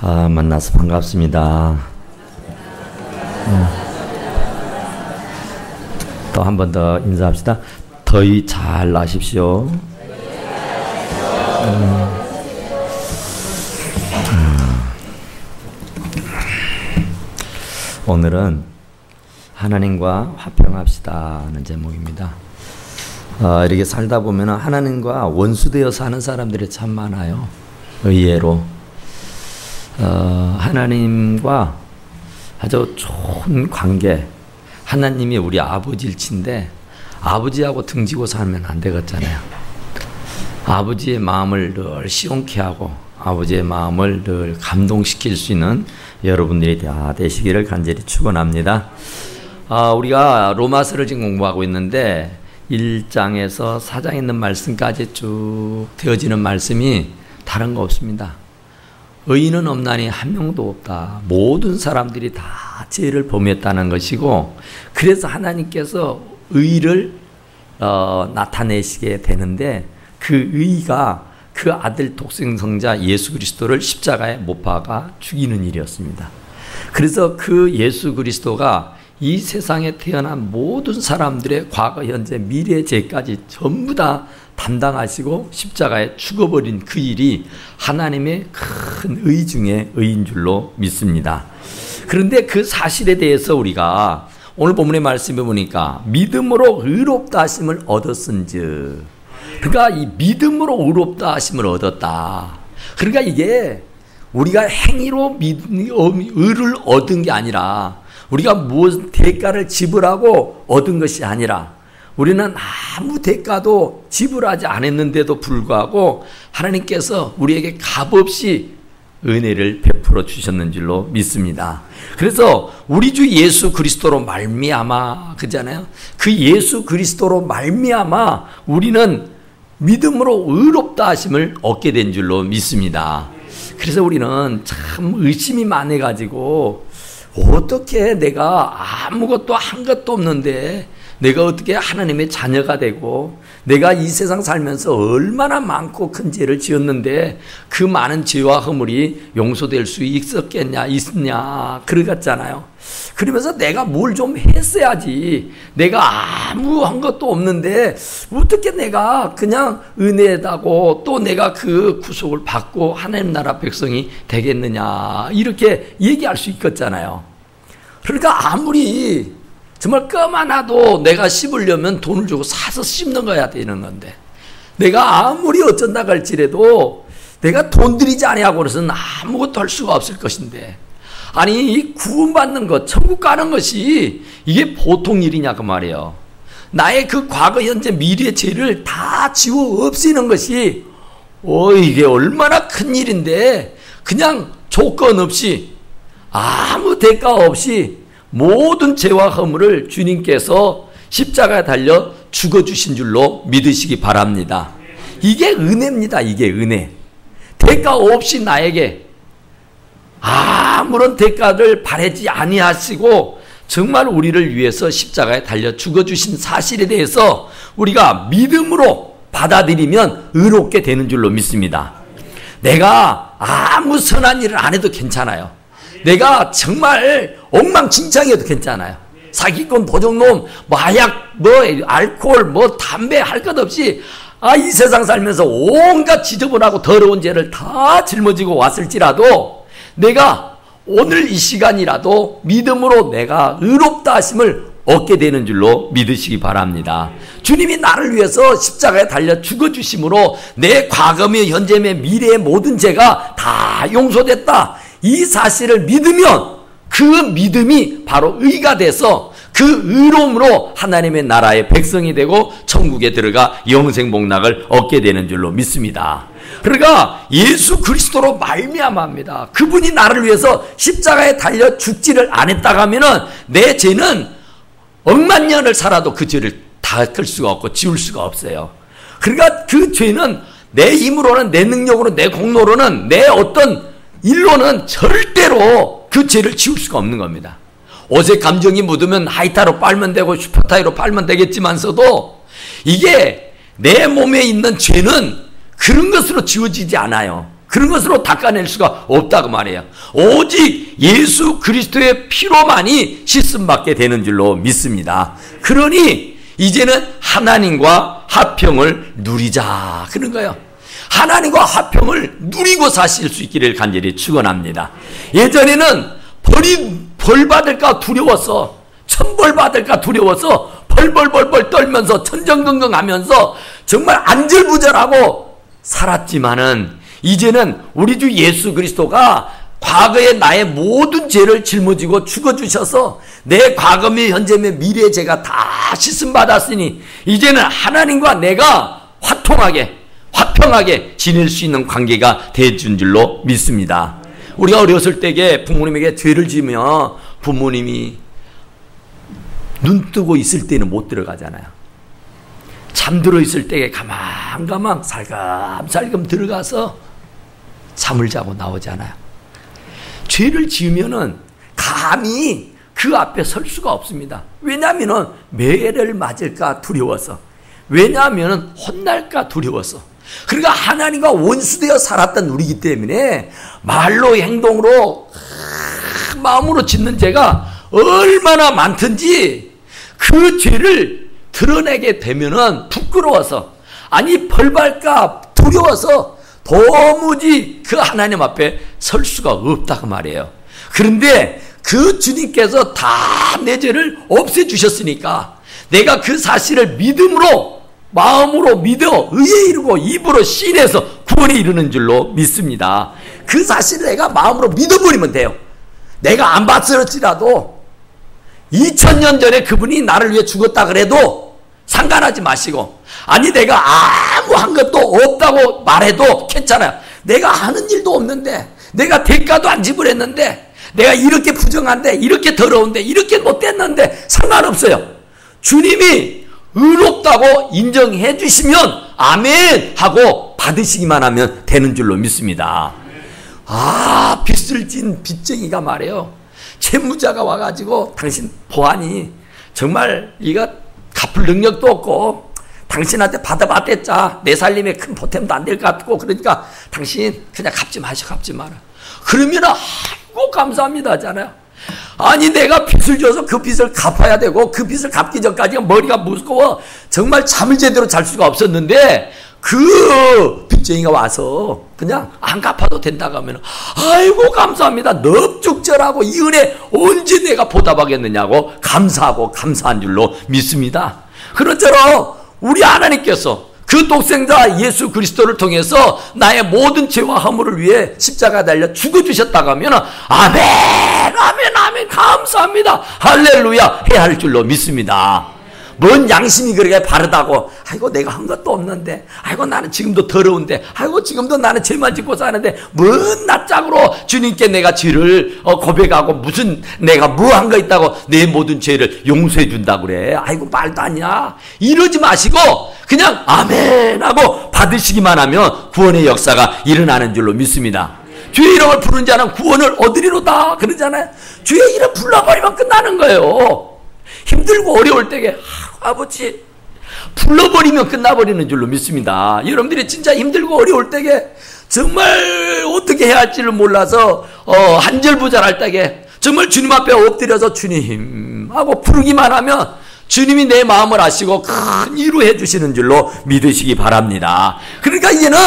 만나서 반갑습니다. 또 한 번 더 인사합시다. 더위 잘 나십시오. 오늘은 하나님과 화평합시다 하는 제목입니다. 이렇게 살다 보면 하나님과 원수되어 사는 사람들이 참 많아요. 의외로 하나님과 아주 좋은 관계, 하나님이 우리 아버지일친데 아버지하고 등지고 살면 안 되겠잖아요. 아버지의 마음을 늘 시원케 하고 아버지의 마음을 늘 감동시킬 수 있는 여러분들이 다 되시기를 간절히 축원합니다. 우리가 로마서를 지금 공부하고 있는데 1장에서 4장에 있는 말씀까지 쭉 되어지는 말씀이 다른 거 없습니다. 의인은 없나니 한 명도 없다. 모든 사람들이 다 죄를 범했다는 것이고, 그래서 하나님께서 의를 나타내시게 되는데 그 의가 그 아들 독생성자 예수 그리스도를 십자가에 못 박아 죽이는 일이었습니다. 그래서 그 예수 그리스도가 이 세상에 태어난 모든 사람들의 과거, 현재, 미래의 죄까지 전부 다 담당하시고 십자가에 죽어버린 그 일이 하나님의 큰 의 중에 의인 줄로 믿습니다. 그런데 그 사실에 대해서 우리가 오늘 본문의 말씀에 보니까 믿음으로 의롭다 하심을 얻었은즉, 그러니까 이 믿음으로 의롭다 하심을 얻었다. 그러니까 이게 우리가 행위로 의를 얻은 게 아니라 우리가 무엇 대가를 지불하고 얻은 것이 아니라 우리는 아무 대가도 지불하지 않았는데도 불구하고 하나님께서 우리에게 값없이 은혜를 베풀어 주셨는 줄로 믿습니다. 그래서 우리 주 예수 그리스도로 말미암아, 그잖아요. 그 예수 그리스도로 말미암아 우리는 믿음으로 의롭다 하심을 얻게 된 줄로 믿습니다. 그래서 우리는 참 의심이 많아가지고 어떻게 내가 아무것도 한 것도 없는데 내가 어떻게 하나님의 자녀가 되고 내가 이 세상 살면서 얼마나 많고 큰 죄를 지었는데 그 많은 죄와 허물이 용서될 수 있었냐 그러겠잖아요. 그러면서 내가 뭘 좀 했어야지, 내가 아무 한 것도 없는데 어떻게 내가 그냥 은혜다고 또 내가 그 구속을 받고 하나님 나라 백성이 되겠느냐 이렇게 얘기할 수 있겠잖아요. 그러니까 아무리 정말 껌 하나도 내가 씹으려면 돈을 주고 사서 씹는 거야 되는 건데, 내가 아무리 어쩐다 할지라도 내가 돈 들이지 아니하고는 아무것도 할 수가 없을 것인데, 아니 이 구원받는 것, 천국 가는 것이 이게 보통 일이냐 그 말이에요. 나의 그 과거 현재 미래의 죄를 다 지워 없애는 것이 이게 얼마나 큰 일인데, 그냥 조건 없이 아무 대가 없이 모든 죄와 허물을 주님께서 십자가에 달려 죽어주신 줄로 믿으시기 바랍니다. 이게 은혜입니다. 이게 은혜. 대가 없이 나에게 아무런 대가를 바라지 아니하시고 정말 우리를 위해서 십자가에 달려 죽어주신 사실에 대해서 우리가 믿음으로 받아들이면 의롭게 되는 줄로 믿습니다. 내가 아무 선한 일을 안 해도 괜찮아요. 내가 정말 엉망진창해도 괜찮아요. 사기꾼, 도적놈, 마약, 알코올, 담배 할 것 없이 이 세상 살면서 온갖 지저분하고 더러운 죄를 다 짊어지고 왔을지라도 내가 오늘 이 시간이라도 믿음으로 내가 의롭다 하심을 얻게 되는 줄로 믿으시기 바랍니다. 주님이 나를 위해서 십자가에 달려 죽어주심으로 내 과거며 현재며 미래의 모든 죄가 다 용서됐다, 이 사실을 믿으면 그 믿음이 바로 의가 돼서 그 의로움으로 하나님의 나라의 백성이 되고 천국에 들어가 영생 복락을 얻게 되는 줄로 믿습니다. 그러니까 예수 그리스도로 말미암아입니다. 그분이 나를 위해서 십자가에 달려 죽지를 않았다고 하면은 내 죄는 억만 년을 살아도 그 죄를 닦을 수가 없고 지울 수가 없어요. 그러니까 그 죄는 내 힘으로는, 내 능력으로, 내 공로로는, 내 어떤 일로는 절대로 그 죄를 지울 수가 없는 겁니다. 옷에 감정이 묻으면 하이타로 빨면 되고 슈퍼타이로 빨면 되겠지만서도 이게 내 몸에 있는 죄는 그런 것으로 지워지지 않아요. 그런 것으로 닦아낼 수가 없다고 말해요. 오직 예수 그리스도의 피로만이 씻음받게 되는 줄로 믿습니다. 그러니 이제는 하나님과 화평을 누리자 그런 거예요. 하나님과 화평을 누리고 사실 수 있기를 간절히 축원합니다. 예전에는 벌 받을까 두려워서, 천벌 받을까 두려워서 벌벌 떨면서 천정긍긍하면서 정말 안절부절하고 살았지만은 이제는 우리 주 예수 그리스도가 과거의 나의 모든 죄를 짊어지고 죽어주셔서 내 과거며 현재며 미래의 죄가 다 씻음받았으니 이제는 하나님과 내가 화평하게 지낼 수 있는 관계가 되어준 줄로 믿습니다. 우리가 어렸을 때에 부모님에게 죄를 지으면 부모님이 눈 뜨고 있을 때는 못 들어가잖아요. 잠들어 있을 때에 가만 살금살금 들어가서 잠을 자고 나오잖아요. 죄를 지으면은 감히 그 앞에 설 수가 없습니다. 왜냐하면은 매를 맞을까 두려워서, 왜냐하면은 혼날까 두려워서. 그러니까 하나님과 원수되어 살았던 우리이기 때문에 말로 행동으로 마음으로 짓는 죄가 얼마나 많든지 그 죄를 드러내게 되면은 부끄러워서, 아니 벌받을까 두려워서 도무지 그 하나님 앞에 설 수가 없다고 말해요. 그런데 그 주님께서 다 내 죄를 없애주셨으니까 내가 그 사실을 믿음으로, 마음으로 믿어 의에 이르고 입으로 신해서 구원에 이르는 줄로 믿습니다. 그 사실을 내가 마음으로 믿어버리면 돼요. 내가 안 봤을지라도 2000년 전에 그분이 나를 위해 죽었다 그래도 상관하지 마시고, 아니 내가 아무 한 것도 없다고 말해도 괜찮아요. 내가 하는 일도 없는데, 내가 대가도 안 지불했는데, 내가 이렇게 부정한데, 이렇게 더러운데, 이렇게 못됐는데 상관없어요. 주님이 의롭다고 인정해 주시면 아멘 하고 받으시기만 하면 되는 줄로 믿습니다. 아, 빚을 진 빚쟁이가 말해요. 채무자가 와가지고 당신 보아니 정말 이거 갚을 능력도 없고 당신한테 받아봤댔자 내 살림에 큰 보탬도 안 될 것 같고, 그러니까 당신 그냥 갚지 마라. 그러면 아이고 감사합니다 하잖아요. 아니 내가 빚을 져서 그 빚을 갚아야 되고 그 빚을 갚기 전까지 머리가 무거워 정말 잠을 제대로 잘 수가 없었는데, 그 빚쟁이가 와서 그냥 안 갚아도 된다고 하면 아이고 감사합니다, 넙죽절하고 이 은혜 언제 내가 보답하겠느냐고 감사하고 감사한 줄로 믿습니다. 그런처럼 우리 하나님께서 그 독생자 예수 그리스도를 통해서 나의 모든 죄와 허물을 위해 십자가 달려 죽어주셨다고 하면 아멘 감사합니다 할렐루야 해야 할 줄로 믿습니다. 뭔 양심이 그렇게 바르다고, 아이고 내가 한 것도 없는데, 아이고 나는 지금도 더러운데, 아이고 지금도 나는 죄만 짓고 사는데 뭔 낯짝으로 주님께 내가 죄를 고백하고 무슨 내가 뭐 한 거 있다고 내 모든 죄를 용서해 준다고 그래. 아이고 말도 아니야. 이러지 마시고 그냥 아멘 하고 받으시기만 하면 구원의 역사가 일어나는 줄로 믿습니다. 주의 이름을 부르는 자는 구원을 얻으리로다 그러잖아요. 주의 이름 불러버리면 끝나는 거예요. 힘들고 어려울 때에 아버지 불러버리면 끝나버리는 줄로 믿습니다. 여러분들이 진짜 힘들고 어려울 때에 정말 어떻게 해야 할지를 몰라서 한절부절할 때에 정말 주님 앞에 엎드려서 주님 하고 부르기만 하면 주님이 내 마음을 아시고 큰 위로해 주시는 줄로 믿으시기 바랍니다. 그러니까 이제는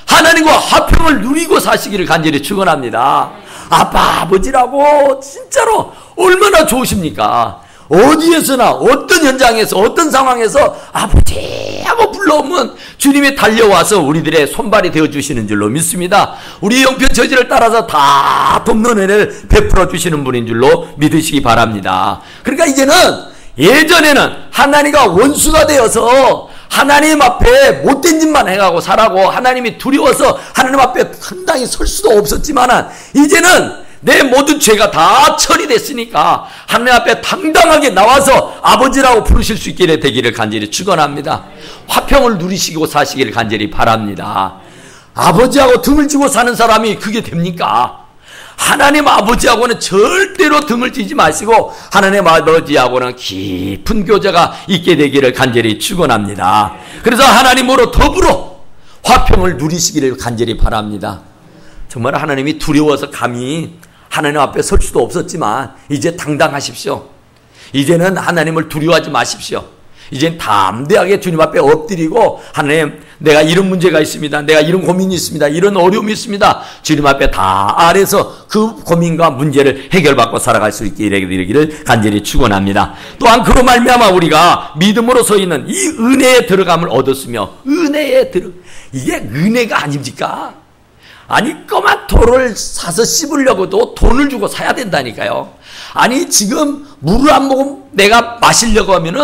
하나님과 화평을 누리고 사시기를 간절히 축원합니다. 아빠 아버지라고 진짜로 얼마나 좋으십니까? 어디에서나 어떤 현장에서 어떤 상황에서 아버지 하고 불러오면 주님이 달려와서 우리들의 손발이 되어주시는 줄로 믿습니다. 우리 형편 처지를 따라서 다 돕는 은혜를 베풀어 주시는 분인 줄로 믿으시기 바랍니다. 그러니까 이제는, 예전에는 하나님과 원수가 되어서 하나님 앞에 못된 짓만 해가고 살아고 하나님이 두려워서 하나님 앞에 당당히 설 수도 없었지만, 이제는 내 모든 죄가 다 처리됐으니까 하나님 앞에 당당하게 나와서 아버지라고 부르실 수 있게 되기를 간절히 축원합니다. 화평을 누리시고 사시기를 간절히 바랍니다. 아버지하고 등을 지고 사는 사람이 그게 됩니까? 하나님 아버지하고는 절대로 등을 지지 마시고 하나님 아버지하고는 깊은 교제가 있게 되기를 간절히 축원합니다. 그래서 하나님으로 더불어 화평을 누리시기를 간절히 바랍니다. 정말 하나님이 두려워서 감히 하나님 앞에 설 수도 없었지만 이제 당당하십시오. 이제는 하나님을 두려워하지 마십시오. 이젠 담대하게 주님 앞에 엎드리고 하나님, 내가 이런 문제가 있습니다. 내가 이런 고민이 있습니다. 이런 어려움이 있습니다. 주님 앞에 다 아래서 그 고민과 문제를 해결받고 살아갈 수 있게 이르기를 간절히 축원합니다. 또한 그로 말미암아 우리가 믿음으로 서 있는 이 은혜에 들어감을 얻었으며, 이게 은혜가 아닙니까? 아니, 검은 돌을 사서 씹으려고도 돈을 주고 사야 된다니까요. 아니, 지금 물을 한 모금 내가 마시려고 하면은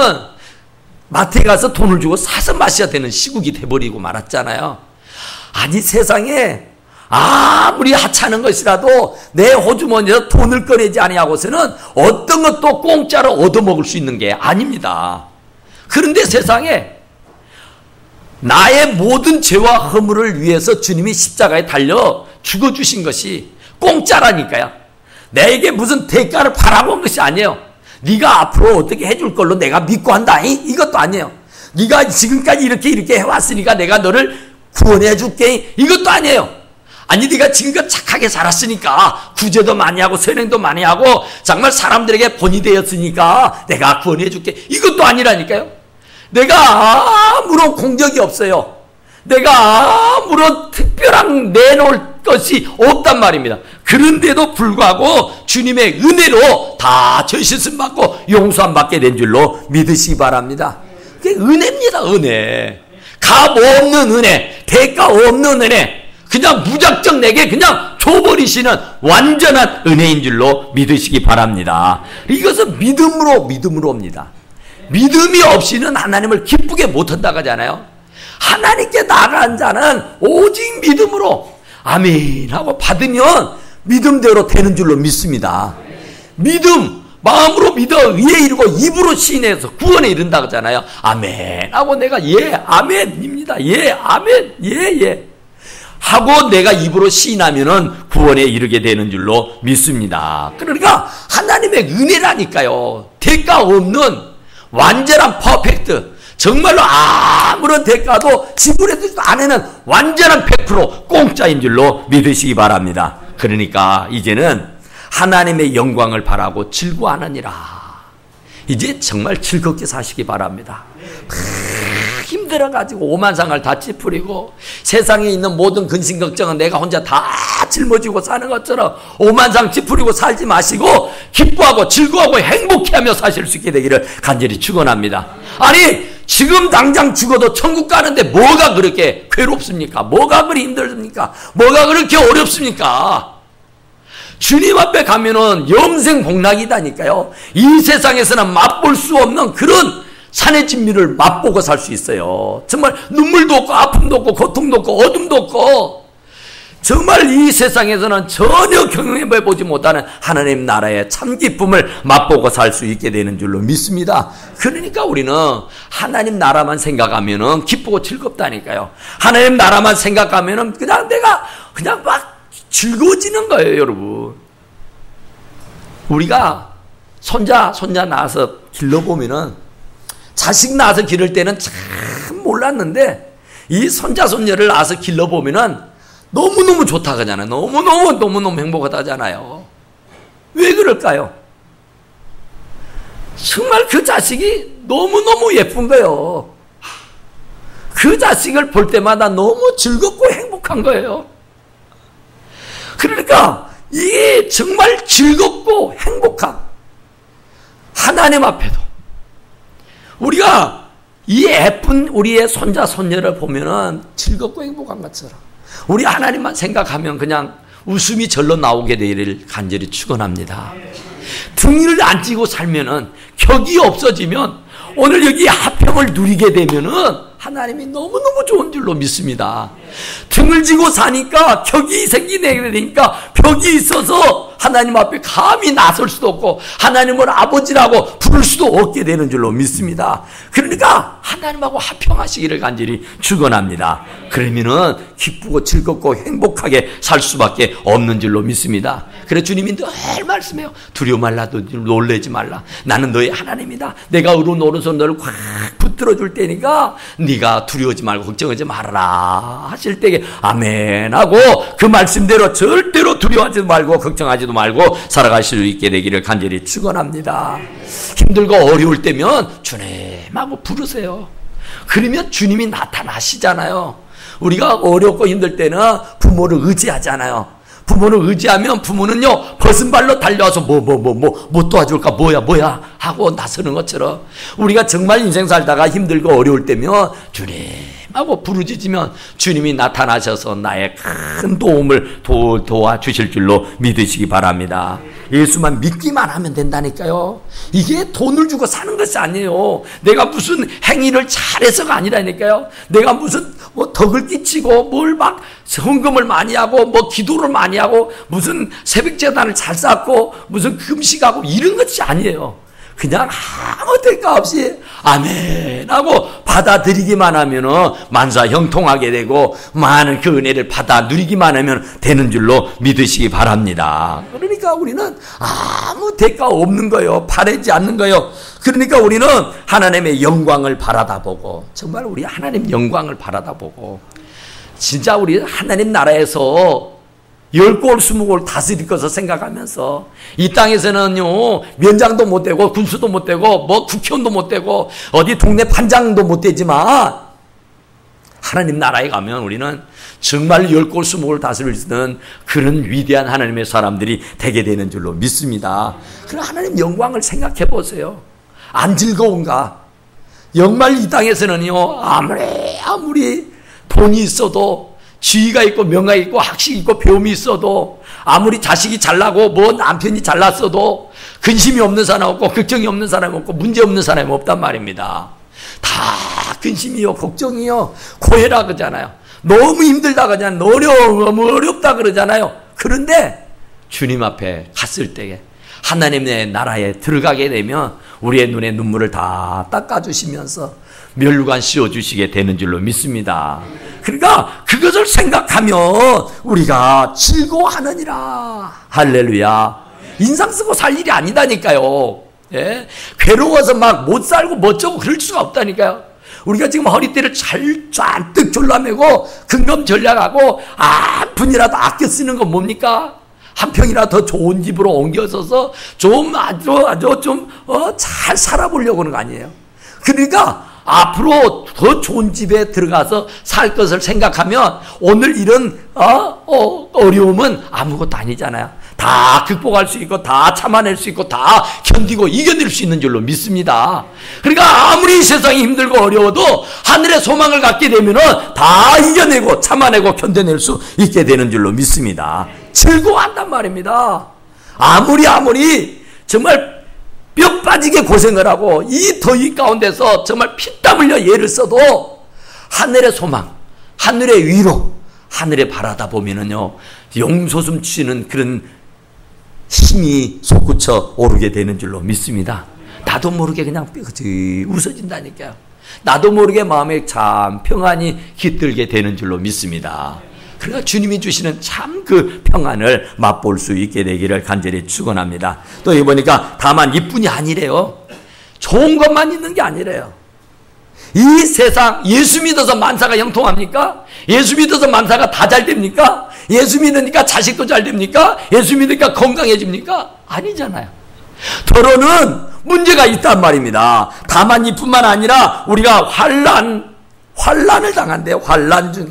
마트에 가서 돈을 주고 사서 마셔야 되는 시국이 돼버리고 말았잖아요. 아니, 세상에 아무리 하찮은 것이라도 내 호주머니에서 돈을 꺼내지 아니하고서는 어떤 것도 공짜로 얻어먹을 수 있는 게 아닙니다. 그런데 세상에 나의 모든 죄와 허물을 위해서 주님이 십자가에 달려 죽어주신 것이 공짜라니까요. 내게 무슨 대가를 바라본 것이 아니에요. 네가 앞으로 어떻게 해줄 걸로 내가 믿고 한다, 이것도 아니에요. 네가 지금까지 이렇게 해왔으니까 내가 너를 구원해 줄게, 이것도 아니에요. 아니, 네가 지금까지 착하게 살았으니까 구제도 많이 하고 선행도 많이 하고 정말 사람들에게 본이 되었으니까 내가 구원해 줄게, 이것도 아니라니까요. 내가 아무런 공적이 없어요. 내가 아무런 특별한 내놓을 것이 없단 말입니다. 그런데도 불구하고 주님의 은혜로 다 죄 씻음 받고 용서함 받게 된 줄로 믿으시기 바랍니다. 그게 은혜입니다. 은혜. 값 없는 은혜, 대가 없는 은혜, 그냥 무작정 내게 그냥 줘버리시는 완전한 은혜인 줄로 믿으시기 바랍니다. 이것은 믿음으로 옵니다. 믿음이 없이는 하나님을 기쁘게 못한다고 하잖아요. 하나님께 나아간 자는 오직 믿음으로 아멘 하고 받으면 믿음대로 되는 줄로 믿습니다. 믿음, 마음으로 믿어 의에 이르고 입으로 시인해서 구원에 이른다고 하잖아요. 아멘 하고 내가 예 아멘입니다. 예 아멘 예 하고 내가 입으로 시인하면은 구원에 이르게 되는 줄로 믿습니다. 그러니까 하나님의 은혜라니까요. 대가 없는 완전한 퍼펙트, 정말로 아무런 대가도 지불해주지도 않는 완전한 100% 공짜인 줄로 믿으시기 바랍니다. 그러니까 이제는 하나님의 영광을 바라고 즐거워하느니라. 이제 정말 즐겁게 사시기 바랍니다. 힘들어가지고 오만상을 다 찌푸리고 세상에 있는 모든 근심 걱정은 내가 혼자 다 짊어지고 사는 것처럼 오만상 찌푸리고 살지 마시고 기뻐하고 즐거워하고 행복해하며 사실 수 있게 되기를 간절히 축원합니다. 아니, 지금 당장 죽어도 천국 가는데 뭐가 그렇게 괴롭습니까? 뭐가 그렇게 힘들습니까? 뭐가 그렇게 어렵습니까? 주님 앞에 가면은 영생 복락이다니까요. 이 세상에서는 맛볼 수 없는 그런 산의 진미를 맛보고 살 수 있어요. 정말 눈물도 없고 아픔도 없고 고통도 없고 어둠도 없고 정말 이 세상에서는 전혀 경험해보지 못하는 하나님 나라의 참 기쁨을 맛보고 살 수 있게 되는 줄로 믿습니다. 그러니까 우리는 하나님 나라만 생각하면은 기쁘고 즐겁다니까요. 하나님 나라만 생각하면은 그냥 내가 그냥 막 즐거워지는 거예요, 여러분. 우리가 손자 낳아서 길러보면은 자식 낳아서 기를 때는 참 몰랐는데 이 손자 손녀를 낳아서 길러보면은 너무너무 좋다고 하잖아요. 너무너무 행복하다 하잖아요. 왜 그럴까요? 정말 그 자식이 너무너무 예쁜 거예요. 그 자식을 볼 때마다 너무 즐겁고 행복한 거예요. 그러니까 이게 정말 즐겁고 행복한 하나님 앞에도 우리가 이 예쁜 우리의 손자 손녀를 보면은 즐겁고 행복한 것처럼 우리 하나님만 생각하면 그냥 웃음이 절로 나오게 되기를 간절히 축원합니다. 등을 안 찌고 살면은 격이 없어지면 오늘 여기 화평을 누리게 되면은 하나님이 너무너무 좋은 줄로 믿습니다. 등을 지고 사니까 격이 생기게 되니까 벽이 있어서 하나님 앞에 감히 나설 수도 없고 하나님을 아버지라고 부를 수도 없게 되는 줄로 믿습니다. 그러니까 하나님하고 화평하시기를 간절히 축원합니다. 그러면은 기쁘고 즐겁고 행복하게 살 수밖에 없는 줄로 믿습니다. 그래서 주님이 늘 말씀해요. 두려워 말라, 놀라지 말라. 나는 너의 하나님이다. 내가 의로운 오른손 너를 꽉 붙들어 줄 테니까 네가 두려워하지 말고 걱정하지 말아라 하실 때에 아멘 하고 그 말씀대로 절대로 두려워하지도 말고 걱정하지도 말고 살아가실 수 있게 되기를 간절히 축원합니다. 힘들고 어려울 때면 주님하고 부르세요. 그러면 주님이 나타나시잖아요. 우리가 어렵고 힘들 때는 부모를 의지하잖아요. 부모를 의지하면 부모는요, 벗은 발로 달려와서 뭐 도와줄까, 뭐야 하고 나서는 것처럼 우리가 정말 인생 살다가 힘들고 어려울 때면 주님하고 부르짖으면 주님이 나타나셔서 나의 큰 도움을 도와주실 줄로 믿으시기 바랍니다. 예수만 믿기만 하면 된다니까요. 이게 돈을 주고 사는 것이 아니에요. 내가 무슨 행위를 잘해서가 아니라니까요. 내가 무슨 덕을 끼치고 뭘 막 헌금을 많이 하고 기도를 많이 하고 무슨 새벽 제단을 잘 쌓고 무슨 금식하고 이런 것이 아니에요. 그냥 아무 대가 없이 아멘 하고 받아들이기만 하면은 만사 형통하게 되고 많은 그 은혜를 받아 누리기만 하면 되는 줄로 믿으시기 바랍니다. 그러니까 우리는 아무 대가 없는 거예요. 바라지 않는 거예요. 그러니까 우리는 하나님의 영광을 바라다보고 정말 우리 하나님 영광을 바라다보고 진짜 우리 하나님 나라에서 10골 20골 다스릴 것을 생각하면서 이 땅에서는요 면장도 못 되고 군수도 못 되고 국회의원도 못 되고 어디 동네 판장도 못 되지만 하나님 나라에 가면 우리는 정말 10골 20골 다스릴 수 있는 그런 위대한 하나님의 사람들이 되게 되는 줄로 믿습니다. 그럼 하나님 영광을 생각해 보세요. 안 즐거운가? 정말 이 땅에서는요 아무리 돈이 있어도 지위가 있고 명예가 있고 학식이 있고 배움이 있어도 아무리 자식이 잘나고 남편이 잘났어도 근심이 없는 사람 없고 걱정이 없는 사람 없고 문제 없는 사람이 없단 말입니다. 다 근심이요 걱정이요 고해라 그러잖아요. 너무 힘들다 그러잖아요. 너무 어렵다 그러잖아요. 그런데 주님 앞에 갔을 때에 하나님의 나라에 들어가게 되면 우리의 눈에 눈물을 다 닦아주시면서 멸류관 씌워주시게 되는 줄로 믿습니다. 그러니까 그것을 생각하면 우리가 즐거워하느니라. 할렐루야. 인상 쓰고 살 일이 아니다니까요. 예? 괴로워서 막 못 살고 멋쩍고 그럴 수가 없다니까요. 우리가 지금 허리띠를 잔뜩 졸라매고 근검전략하고 한 푼이라도 아껴 쓰는 건 뭡니까? 한 평이라도 더 좋은 집으로 옮겨서서 좀 잘 살아보려고 하는 거 아니에요. 그러니까 앞으로 더 좋은 집에 들어가서 살 것을 생각하면 오늘 이런 어려움은 아무것도 아니잖아요. 다 극복할 수 있고 다 참아낼 수 있고 다 견디고 이겨낼 수 있는 줄로 믿습니다. 그러니까 아무리 세상이 힘들고 어려워도 하늘의 소망을 갖게 되면은 다 이겨내고 참아내고 견뎌낼 수 있게 되는 줄로 믿습니다. 즐거워한단 말입니다. 아무리 정말 뼈 빠지게 고생을 하고 이 더위 가운데서 정말 피땀 흘려 애를 써도 하늘의 소망, 하늘의 위로, 하늘에 바라다 보면은요 용솟음 치는 그런 힘이 솟구쳐 오르게 되는 줄로 믿습니다. 나도 모르게 그냥 웃어진다니까요. 나도 모르게 마음에 참 평안이 깃들게 되는 줄로 믿습니다. 그러니까 주님이 주시는 참 그 평안을 맛볼 수 있게 되기를 간절히 축원합니다. 또 여기 보니까 다만 이뿐이 아니래요. 좋은 것만 있는 게 아니래요. 이 세상 예수 믿어서 만사가 형통합니까? 예수 믿어서 만사가 다 잘 됩니까? 예수 믿으니까 자식도 잘 됩니까? 예수 믿으니까 건강해집니까? 아니잖아요. 더러는 문제가 있단 말입니다. 다만 이뿐만 아니라 우리가 환난을 당한대요. 환난 중에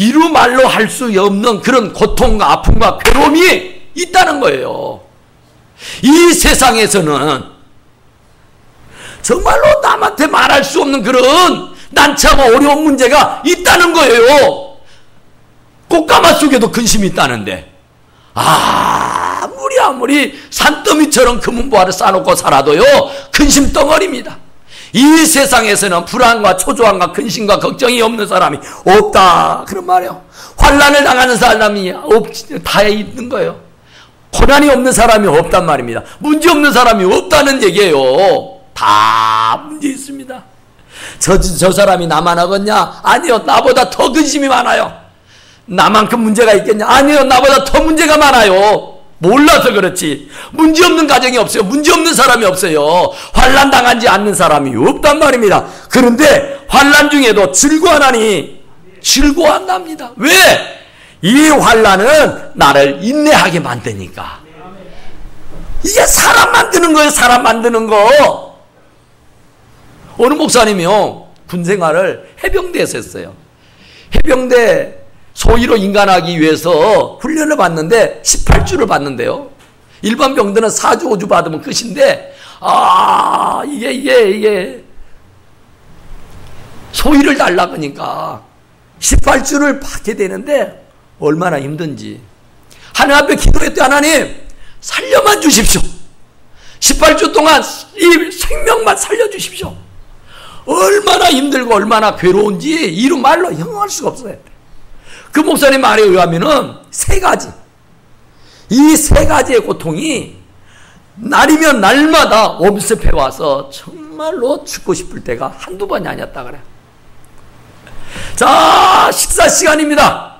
이루 말로 할 수 없는 그런 고통과 아픔과 괴로움이 있다는 거예요. 이 세상에서는 정말로 남한테 말할 수 없는 그런 난처하고 어려운 문제가 있다는 거예요. 꽃가마 속에도 근심이 있다는데 아무리 산더미처럼 금은보화를 쌓아놓고 살아도요 근심 덩어리입니다. 이 세상에서는 불안과 초조함과 근심과 걱정이 없는 사람이 없다 그런 말이에요. 환난을 당하는 사람이 다 있는 거예요. 고난이 없는 사람이 없단 말입니다. 문제 없는 사람이 없다는 얘기예요. 다 문제 있습니다. 저 사람이 나만 하겠냐? 아니요, 나보다 더 근심이 많아요. 나만큼 문제가 있겠냐? 아니요, 나보다 더 문제가 많아요. 몰라서 그렇지. 문제 없는 가정이 없어요. 문제 없는 사람이 없어요. 환난 당하지 않는 사람이 없단 말입니다. 그런데 환난 중에도 즐거워하나니 즐거워한답니다. 왜? 이 환난은 나를 인내하게 만드니까. 이게 사람 만드는 거예요. 사람 만드는 거. 어느 목사님이요, 군 생활을 해병대에서 했어요. 해병대 소위로 인간하기 위해서 훈련을 받는데 18주를 받는데요. 일반 병들은 4주 5주 받으면 끝인데, 이게 소위를 달라고 하니까 18주를 받게 되는데 얼마나 힘든지. 하나님 앞에 기도했대. 하나님 살려만 주십시오. 18주 동안 이 생명만 살려주십시오. 얼마나 힘들고 얼마나 괴로운지 이루 말로 형용할 수가 없어요. 그 목사님 말에 의하면은 세 가지. 이 세 가지의 고통이 날이면 날마다 엄습해 와서 정말로 죽고 싶을 때가 한두 번이 아니었다 그래요. 자, 식사 시간입니다.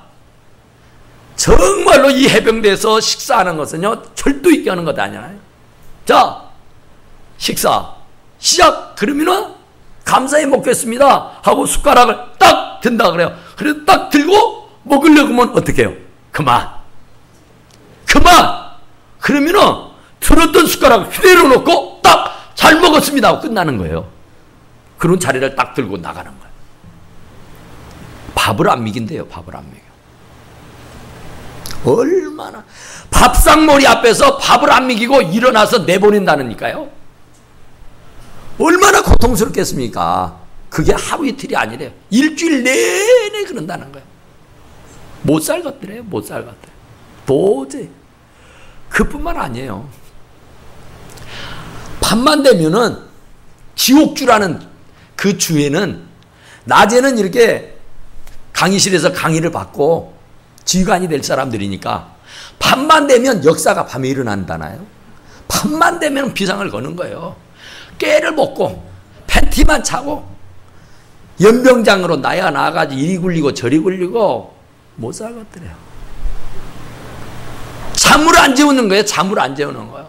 정말로 이 해병대에서 식사하는 것은요, 절도 있게 하는 것 아니잖아요. 자, 식사 시작. 그러면은 감사히 먹겠습니다 하고 숟가락을 딱 든다 그래요. 그래서 딱 들고 먹으려고 하면 어떻게 해요? 그만. 그러면은 들었던 숟가락을 그대로 놓고 딱 잘 먹었습니다 하고 끝나는 거예요. 그런 자리를 딱 들고 나가는 거예요. 밥을 안 먹인대요. 밥을 안 먹여. 얼마나 밥상머리 앞에서 밥을 안 먹이고 일어나서 내보낸다니까요. 얼마나 고통스럽겠습니까? 그게 하루 이틀이 아니래요. 일주일 내내 그런다는 거예요. 못 살겠더래요. 못 살겠더래요. 도저히. 그뿐만 아니에요. 밤만 되면은 지옥주라는 그 주에는 낮에는 이렇게 강의실에서 강의를 받고 지휘관이 될 사람들이니까 밤만 되면 역사가 밤에 일어난다나요? 밤만 되면 비상을 거는 거예요. 깨를 먹고 팬티만 차고 연병장으로 나가지고 이리 굴리고 저리 굴리고 못 살겠더래요. 잠을 안 재우는 거예요. 잠을 안 재우는 거예요.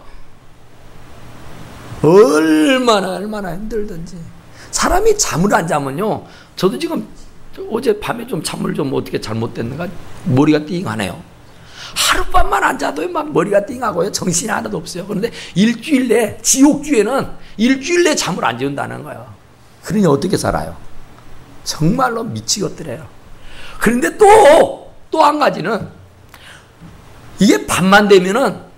얼마나 힘들든지. 사람이 잠을 안 자면요, 저도 지금 어제 밤에 좀 잠을 좀 어떻게 잘못됐는가 머리가 띵하네요. 하룻밤만 안 자도 막 머리가 띵하고요, 정신이 하나도 없어요. 그런데 일주일 내, 지옥주에는 일주일 내 잠을 안 재운다는 거예요. 그러니 어떻게 살아요? 정말로 미치겠더래요. 그런데 또 한 가지는, 이게 밤만 되면은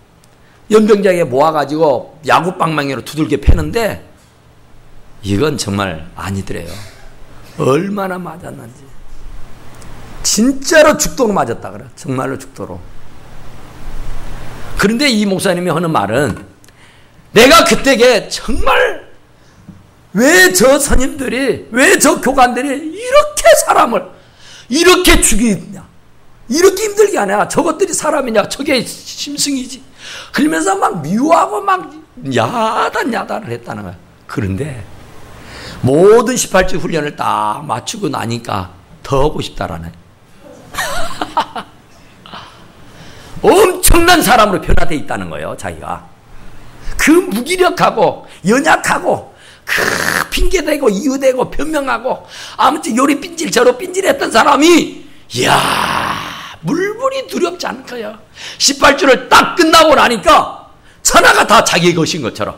연병장에 모아가지고 야구방망이로 두들겨 패는데 이건 정말 아니더래요. 얼마나 맞았는지. 진짜로 죽도록 맞았다 그래. 정말로 죽도록. 그런데 이 목사님이 하는 말은, 내가 그때게 정말 왜 저 선임들이, 왜 저 교관들이 이렇게 사람을 이렇게 죽이냐, 이렇게 힘들게 하냐, 저것들이 사람이냐, 저게 심승이지. 그러면서 막 미워하고 막 야단을 했다는 거야. 그런데 모든 18주 훈련을 딱 맞추고 나니까 더 하고 싶다라네. 엄청난 사람으로 변화되어 있다는 거예요, 자기가. 그 무기력하고 연약하고 그 핑계대고 이유대고 변명하고 아무튼 요리 삔질 저리 삔질했던 사람이, 이야, 물불이 두렵지 않을 거야. 18주를 딱 끝나고 나니까 천하가 다 자기 것인 것처럼,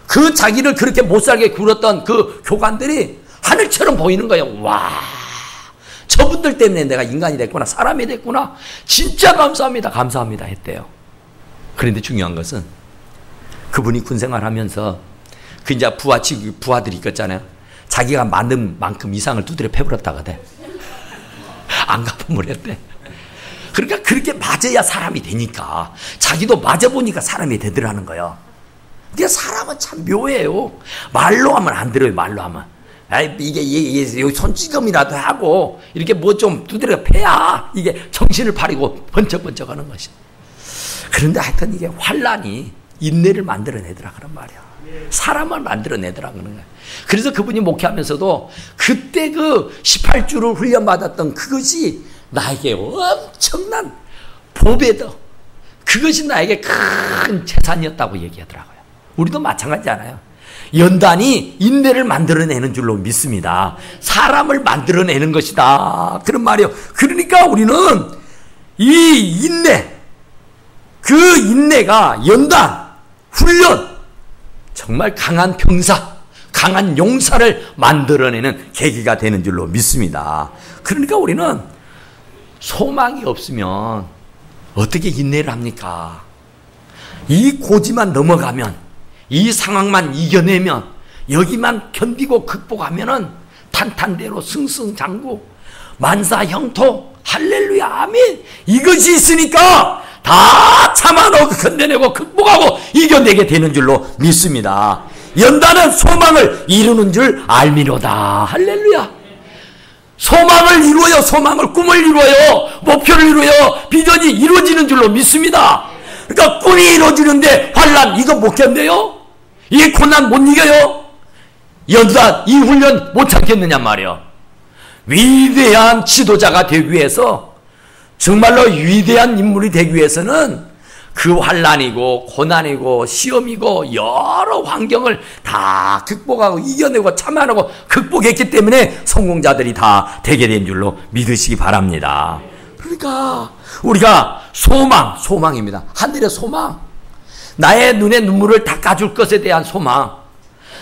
그 자기를 그렇게 못살게 굴었던 그 교관들이 하늘처럼 보이는 거예요. 와, 저분들 때문에 내가 인간이 됐구나, 사람이 됐구나, 진짜 감사합니다, 감사합니다 했대요. 그런데 중요한 것은 그분이 군생활하면서 그 이제 부하들이 있겠잖아요. 자기가 만든 만큼 이상을 두드려 패버렸다거든. 안 갚음을 했대. 그러니까 그렇게 맞아야 사람이 되니까, 자기도 맞아보니까 사람이 되더라는 거예요. 근데 사람은 참 묘해요. 말로 하면 안 들어요. 말로 하면. 이게 손찌검이라도 하고 이렇게 뭐 좀 두드려 패야 이게 정신을 파리고 번쩍번쩍 하는 것이. 그런데 하여튼 이게 환란이 인내를 만들어내더라 그런 말이야. 사람을 만들어내더라 그런 거야. 그래서 그분이 목회하면서도 그때 그 18주를 훈련받았던 그것이 나에게 엄청난 보배다, 그것이 나에게 큰 재산이었다고 얘기하더라고요. 우리도 마찬가지잖아요. 연단이 인내를 만들어내는 줄로 믿습니다. 사람을 만들어내는 것이다, 그런 말이에요. 그러니까 우리는 이 인내, 그 인내가 연단, 훈련, 정말 강한 병사, 강한 용사를 만들어내는 계기가 되는 줄로 믿습니다. 그러니까 우리는 소망이 없으면 어떻게 인내를 합니까? 이 고지만 넘어가면, 이 상황만 이겨내면, 여기만 견디고 극복하면은 탄탄대로 승승장구, 만사형통, 할렐루야, 아멘, 이것이 있으니까 다 참아내고 견뎌내고 극복하고 이겨내게 되는 줄로 믿습니다. 연단은 소망을 이루는 줄 알미로다. 할렐루야. 소망을 이루어요. 소망을, 꿈을 이루어요. 목표를 이루어요. 비전이 이루어지는 줄로 믿습니다. 그러니까 꿈이 이루어지는데 환난 이거 못 견뎌요? 이 고난 못 이겨요? 연단, 이 훈련 못 참겠느냐 말이에요. 위대한 지도자가 되기 위해서, 정말로 위대한 인물이 되기 위해서는 그 환난이고 고난이고 시험이고 여러 환경을 다 극복하고 이겨내고 참아내고 극복했기 때문에 성공자들이 다 되게 된 줄로 믿으시기 바랍니다. 그러니까 우리가 소망입니다. 하늘의 소망, 나의 눈에 눈물을 닦아줄 것에 대한 소망,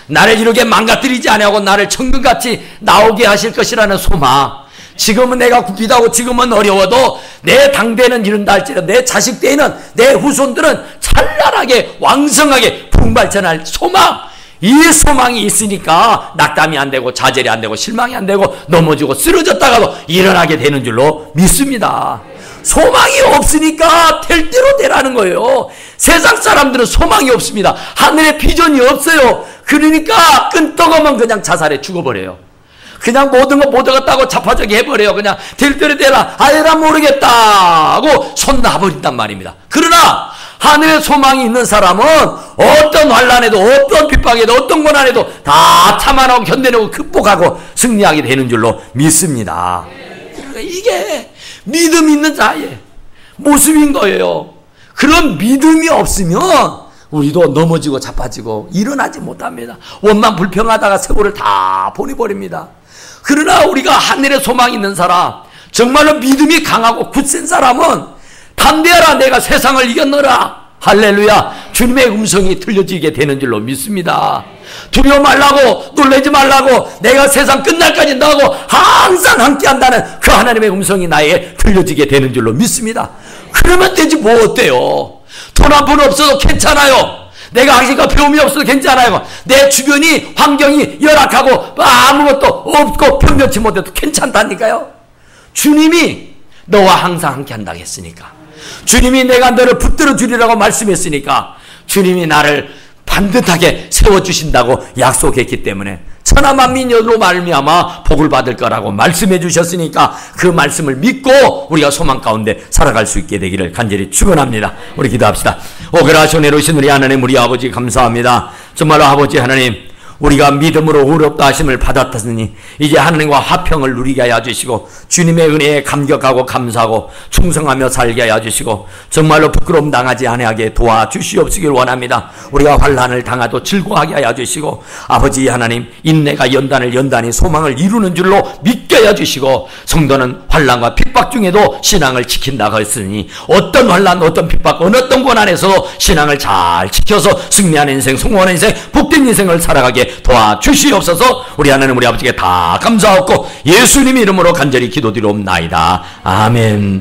나를 이렇게 망가뜨리지 아니하고 나를 천국같이 나오게 하실 것이라는 소망. 지금은 내가 굽히다고, 지금은 어려워도 내 당대는 이른다 할지라도 내 자식 때에는, 내 후손들은 찬란하게 왕성하게 풍발전할 소망, 이 소망이 있으니까 낙담이 안 되고 좌절이 안 되고 실망이 안 되고 넘어지고 쓰러졌다가도 일어나게 되는 줄로 믿습니다. 소망이 없으니까 될 대로 되라는 거예요. 세상 사람들은 소망이 없습니다. 하늘의 비전이 없어요. 그러니까 끈떡하면 그냥 자살해 죽어버려요. 그냥 모든 거 못 얻었다고 자파자기 해버려요. 그냥 될 대로 되라, 아예라 모르겠다 하고 손 놔버린단 말입니다. 그러나 하늘의 소망이 있는 사람은 어떤 환난에도, 어떤 핍박에도, 어떤 고난에도 다 참아내고 견뎌내고 극복하고 승리하게 되는 줄로 믿습니다. 그러니까 이게 믿음 있는 자의 모습인 거예요. 그런 믿음이 없으면 우리도 넘어지고 자빠지고 일어나지 못합니다. 원망 불평하다가 세월을 다 보내버립니다. 그러나 우리가 하늘의 소망이 있는 사람, 정말로 믿음이 강하고 굳센 사람은 담대하라, 내가 세상을 이겼노라, 할렐루야, 주님의 음성이 들려지게 되는 줄로 믿습니다. 두려워 말라고, 놀라지 말라고, 내가 세상 끝날까지 너하고 항상 함께한다는 그 하나님의 음성이 나에게 들려지게 되는 줄로 믿습니다. 그러면 되지 뭐 어때요? 돈 한 푼 없어도 괜찮아요. 내가 학식과 배움이 없어도 괜찮아요. 내 주변이 환경이 열악하고 아무것도 없고 평정치 못해도 괜찮다니까요. 주님이 너와 항상 함께 한다고 했으니까, 주님이 내가 너를 붙들어 주리라고 말씀했으니까, 주님이 나를 반듯하게 세워주신다고 약속했기 때문에 천하만민으로 말미암아 복을 받을 거라고 말씀해 주셨으니까 그 말씀을 믿고 우리가 소망 가운데 살아갈 수 있게 되기를 간절히 축원합니다. 우리 기도합시다. 오그라시오 내려오신 우리 하나님, 우리 아버지 감사합니다. 정말로 아버지 하나님, 우리가 믿음으로 어렵다 하심을 받았으니 이제 하나님과 화평을 누리게 하여 주시고, 주님의 은혜에 감격하고 감사하고 충성하며 살게 하여 주시고, 정말로 부끄러움 당하지 아니하게 도와주시옵시길 원합니다. 우리가 환난을 당하도 즐거워하게 하여 주시고, 아버지 하나님, 인내가 연단이 소망을 이루는 줄로 믿게 하여 주시고, 성도는 환난과 핍박 중에도 신앙을 지킨다고 했으니 어떤 환난, 어떤 핍박, 어떤 고난에서 신앙을 잘 지켜서 승리하는 인생, 성공하는 인생, 복된 인생을 살아가게 도와주시옵소서. 우리 하나님, 우리 아버지께 다 감사하고 예수님 이름으로 간절히 기도드리옵나이다. 아멘.